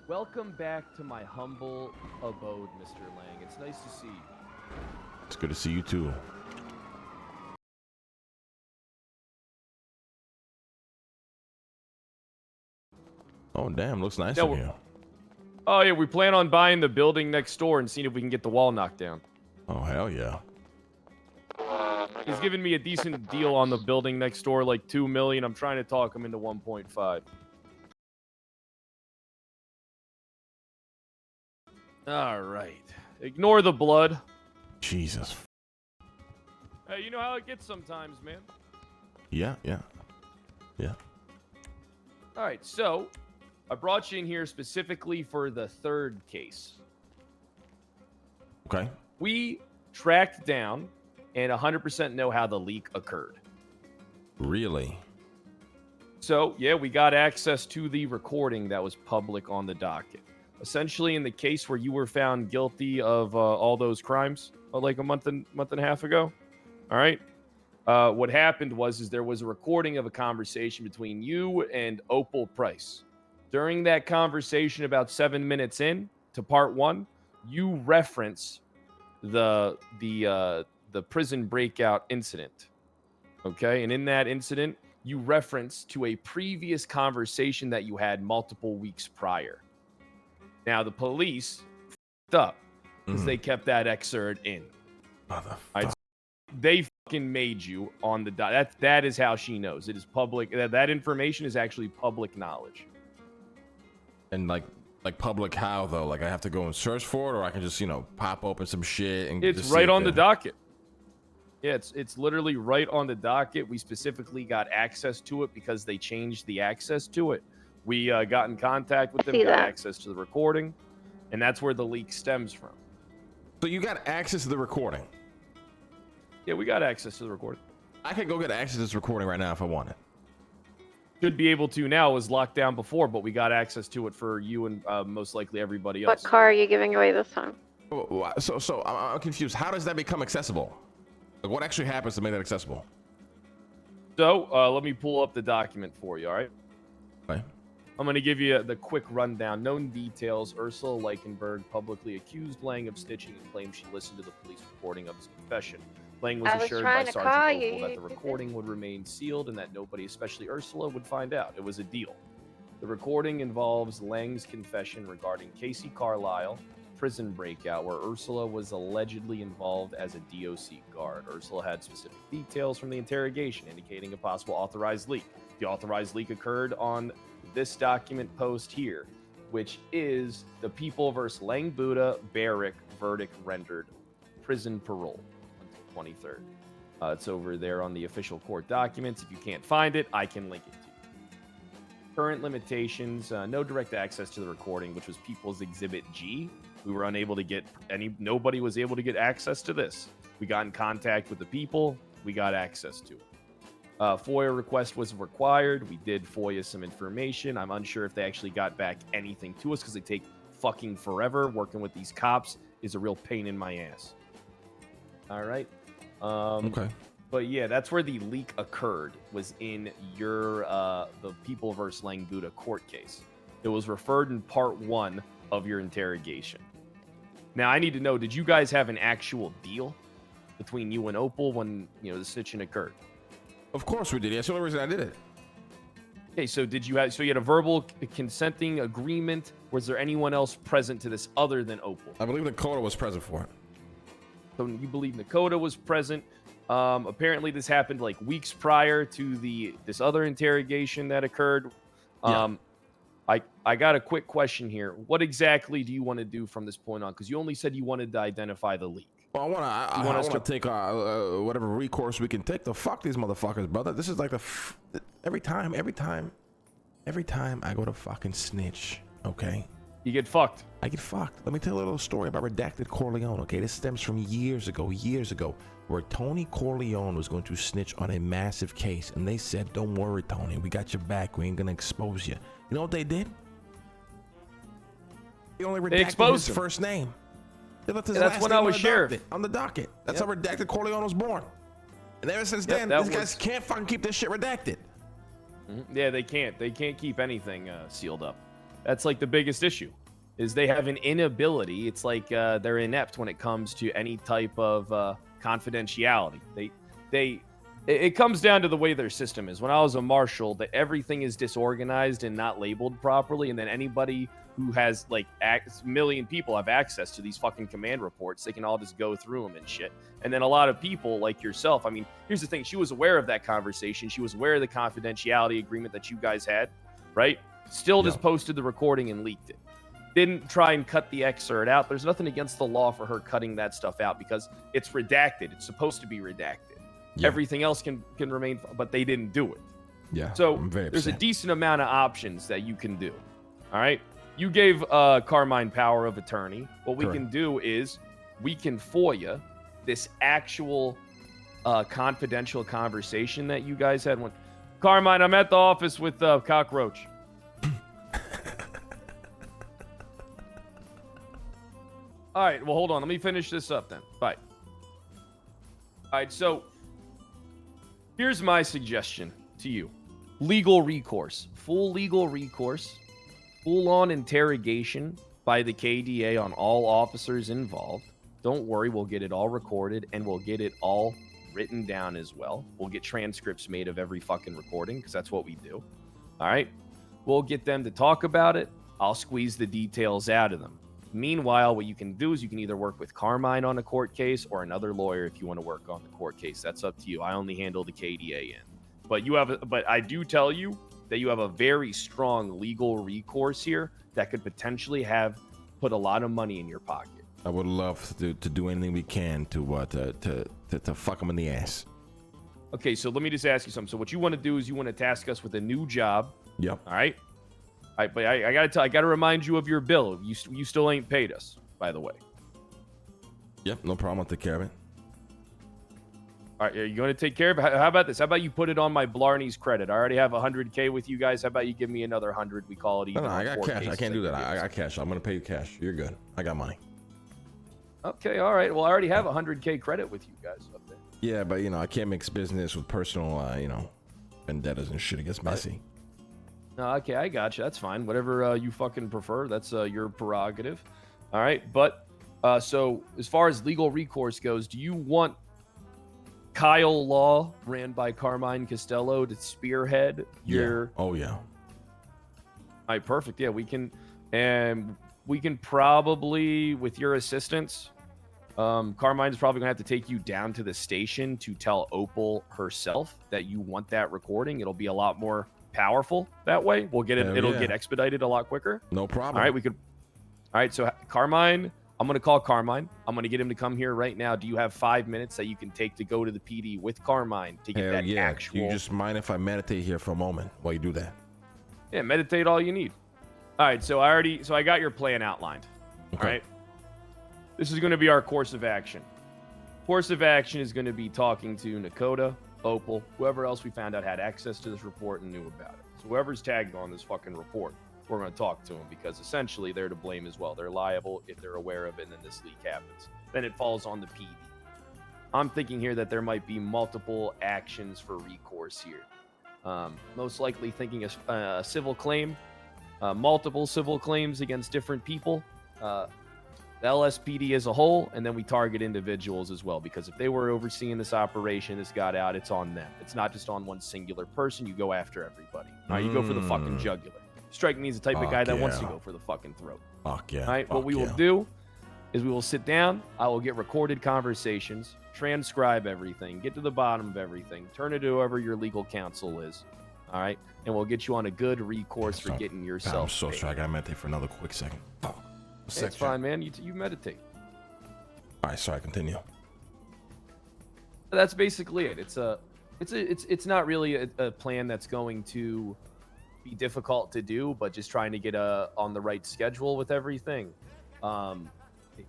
Welcome back to my humble abode, Mr. Lang. It's nice to see you. It's good to see you too. Oh damn, looks nice in here. Oh yeah, we plan on buying the building next door and seeing if we can get the wall knocked down. Oh hell yeah. He's giving me a decent deal on the building next door, like $2 million. I'm trying to talk him into 1.5. All right. Ignore the blood. Jesus. Hey, you know how it gets sometimes, man. Yeah. All right, so I brought you in here specifically for the third case. Okay. We tracked down and 100% know how the leak occurred. Really? So, yeah, we got access to the recording that was public on the docket. Essentially, in the case where you were found guilty of all those crimes, like a month and a half ago. All right. What happened was there was a recording of a conversation between you and Opal Price. During that conversation, about 7 minutes in to part one, you reference the prison breakout incident. Okay, and in that incident, you reference to a previous conversation that you had multiple weeks prior. Now, the police f***ed up because they kept that excerpt in. They fucking made you on the dot. That is how she knows. It is public. That information is actually public knowledge. And like public how though? Like I have to go and search for it, or I can just pop open some shit and it's just right on the docket. Yeah, it's literally right on the docket. We specifically got access to it because they changed the access to it. We got in contact with them, got access to the recording, and that's where the leak stems from. So you got access to the recording? Yeah, we got access to the recording. I could go get access to this recording right now if I wanted. Should be able to now. It was locked down before, but we got access to it for you and most likely everybody else. What car are you giving away this time? So I'm confused. How does that become accessible? Like, what actually happens to make that accessible? So let me pull up the document for you, all right? Okay. I'm going to give you the quick rundown. Known details. Ursula Leichenberg publicly accused Lang of snitching and claimed she listened to the police reporting of his confession. Lang was assured by Sergeant Opal that the recording would remain sealed and that nobody, especially Ursula, would find out. It was a deal. The recording involves Lang's confession regarding Casey Carlisle, prison breakout, where Ursula was allegedly involved as a DOC guard. Ursula had specific details from the interrogation indicating a possible authorized leak. The authorized leak occurred on this document post here, which is the People vs. Lang Buddha Barrick verdict rendered prison parole until 23rd. It's over there on the official court documents. If you can't find it, I can link it to you. Current limitations, no direct access to the recording, which was People's Exhibit G. We were unable to get nobody was able to get access to this. We got in contact with the people. We got access to it. FOIA request was required. We did FOIA some information. I'm unsure if they actually got back anything to us because they take fucking forever. Working with these cops is a real pain in my ass. All right. Okay. But yeah, that's where the leak occurred, was in your the People vs. Lang Buddha court case. It was referred in part one of your interrogation. Now, I need to know, did you guys have an actual deal between you and Opal when, the snitching occurred? Of course we did. That's the only reason I did it. Okay, so you had a verbal consenting agreement? Was there anyone else present to this other than Opal? I believe Dakota was present for it. So you believe Dakota was present. Apparently this happened like weeks prior to this other interrogation that occurred. Yeah. I got a quick question here. What exactly do you want to do from this point on? Because you only said you wanted to identify the leak. Well, I want to take whatever recourse we can take to fuck these motherfuckers, brother. This is like every time I go to fucking snitch, okay? You get fucked. I get fucked. Let me tell you a little story about Redacted Corleone, okay? This stems from years ago, where Tony Corleone was going to snitch on a massive case, and they said, "Don't worry, Tony, we got your back. We ain't gonna expose you." You know what they did? They only redacted his first name. They left his last when name I was sheriff on the docket. That's how Redacted Corleone was born. And ever since then, these guys can't fucking keep this shit redacted. Yeah, they can't. They can't keep anything sealed up. That's like the biggest issue, is they have an inability. It's like they're inept when it comes to any type of confidentiality. It comes down to the way their system is. When I was a marshal, that everything is disorganized and not labeled properly, and then anybody who has like a million people have access to these fucking command reports. They can all just go through them and shit. And then a lot of people like yourself, I mean, here's the thing. She was aware of that conversation. She was aware of the confidentiality agreement that you guys had, right? Still just posted the recording and leaked it. Didn't try and cut the excerpt out. There's nothing against the law for her cutting that stuff out because it's redacted. It's supposed to be redacted. Yeah. Everything else can remain, but they didn't do it. Yeah. So there's a decent amount of options that you can do. All right. You gave Carmine power of attorney. What we can do is we can FOIA this actual confidential conversation that you guys had. Carmine, I'm at the office with Cockroach. All right. Well, hold on. Let me finish this up then. Bye. All right. So here's my suggestion to you. Legal recourse. Full legal recourse. Full-on interrogation by the KDA on all officers involved. Don't worry, we'll get it all recorded, and we'll get it all written down as well. We'll get transcripts made of every fucking recording, because that's what we do. All right? We'll get them to talk about it. I'll squeeze the details out of them. Meanwhile, what you can do is you can either work with Carmine on a court case or another lawyer if you want to work on the court case. That's up to you. I only handle the KDA end. But I do tell you that you have a very strong legal recourse here that could potentially put a lot of money in your pocket. I would love to do anything we can to fuck them in the ass. Okay, so let me just ask you something. So what you want to do is you want to task us with a new job. Yep. All right. But I gotta remind you of your bill. You still ain't paid us, by the way. Yep, no problem. I'll take care of it. All right, are you going to take care of it? How about this? How about you put it on my Blarney's credit? I already have 100K with you guys. How about you give me another 100? We call it even. No, I got cash. I can't do that. I got cash. I'm going to pay you cash. You're good. I got money. Okay, all right. Well, I already have 100K credit with you guys up there. Yeah, but, I can't mix business with personal, vendettas and shit. It gets messy. No, okay, I got you. That's fine. Whatever you fucking prefer. That's your prerogative. All right, but so as far as legal recourse goes, do you want Kyle Law, ran by Carmine Costello, to spearhead your... Yeah. Oh, yeah. All right, perfect. Yeah, we can probably, with your assistance, Carmine's probably going to have to take you down to the station to tell Opal herself that you want that recording. It'll be a lot more powerful that way. We'll get it. It'll get expedited a lot quicker. No problem. All right, All right, so Carmine... I'm going to call Carmine. I'm going to get him to come here right now. Do you have 5 minutes that you can take to go to the PD with Carmine to get actual... You just mind if I meditate here for a moment while you do that? Yeah, meditate all you need. All right, so I got your plan outlined. Okay. All right. This is going to be our course of action. Course of action is going to be talking to Nakota, Opal, whoever else we found out had access to this report and knew about it. So whoever's tagged on this fucking report, we're going to talk to them because essentially they're to blame as well. They're liable if they're aware of it and then this leak happens. Then it falls on the PD. I'm thinking here that there might be multiple actions for recourse here. Most likely thinking a civil claim, multiple civil claims against different people, the LSPD as a whole, and then we target individuals as well because if they were overseeing this operation, this got out, it's on them. It's not just on one singular person. You go after everybody. All right, you go for the fucking jugular. Strike me as the type of guy that wants to go for the fucking throat. Fuck yeah. All right, what we will do is we will sit down. I will get recorded conversations, transcribe everything, get to the bottom of everything, turn it to whoever your legal counsel is. All right, and we'll get you on a good recourse for getting yourself. I'm so sorry. I gotta meditate for another quick second. It's fine, man. You meditate. All right, sorry. Continue. That's basically it. It's not really a plan that's going to be difficult to do, but just trying to get on the right schedule with everything. If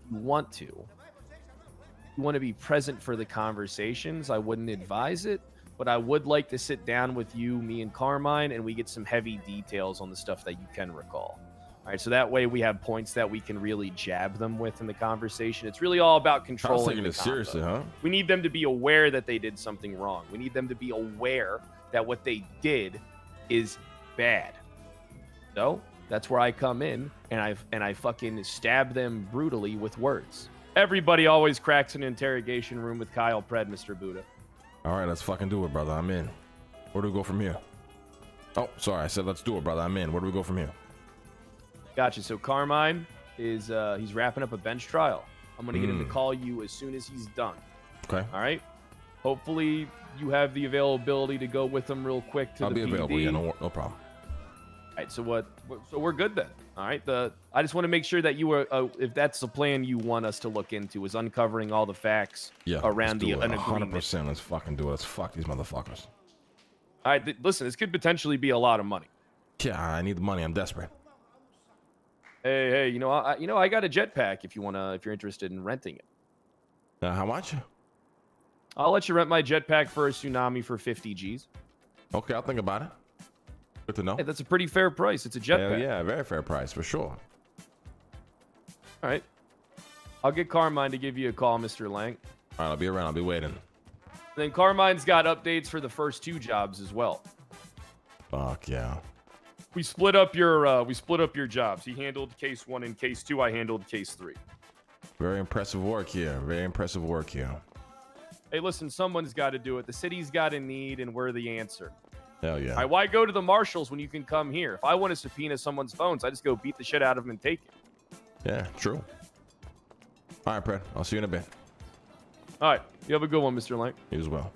you want to be present for the conversations, I wouldn't advise it, but I would like to sit down with you, me and Carmine, and we get some heavy details on the stuff that you can recall. All right, so that way we have points that we can really jab them with in the conversation. It's really all about controlling. I was taking it seriously, huh? We need them to be aware that they did something wrong. We need them to be aware that what they did is bad. So That's where I come in, and I fucking stab them brutally with words. Everybody always cracks an interrogation room with Kyle Pred, Mr. Buddha. All right, let's fucking do it, brother. I'm in. Where do we go from here? Oh, sorry. I said let's do it, brother. I'm in. Where do we go from here? Gotcha. So Carmine is he's wrapping up a bench trial. I'm gonna get him to call you as soon as he's done. Okay. All right. Hopefully you have the availability to go with him real quick to I'll the be PD. available. Yeah, no problem. All right. So we're good then. All right. I just want to make sure that you are, if that's the plan you want us to look into, is uncovering all the facts around an agreement. 100%. Let's fucking do it. Let's fuck these motherfuckers. All right. Listen, this could potentially be a lot of money. Yeah, I need the money. I'm desperate. Hey, you know, I got a jetpack if you're interested in renting it. How much? I'll let you rent my jetpack for a tsunami for 50 G's. Okay, I'll think about it. Good to know. Hey, that's a pretty fair price. It's a jetpack. Hell yeah, very fair price for sure. All right. I'll get Carmine to give you a call, Mr. Lang. All right, I'll be around. I'll be waiting. Then Carmine's got updates for the first 2 jobs as well. Fuck yeah. We split up your jobs. He handled case 1 and case 2. I handled case 3. Very impressive work here. Very impressive work here. Hey, listen, someone's got to do it. The city's got a need, and we're the answer. Hell yeah. All right, why go to the marshals when you can come here? If I want to subpoena someone's phones, I just go beat the shit out of them and take it. Yeah, true. All right, Pred. I'll see you in a bit. All right. You have a good one, Mr. Lang. You as well.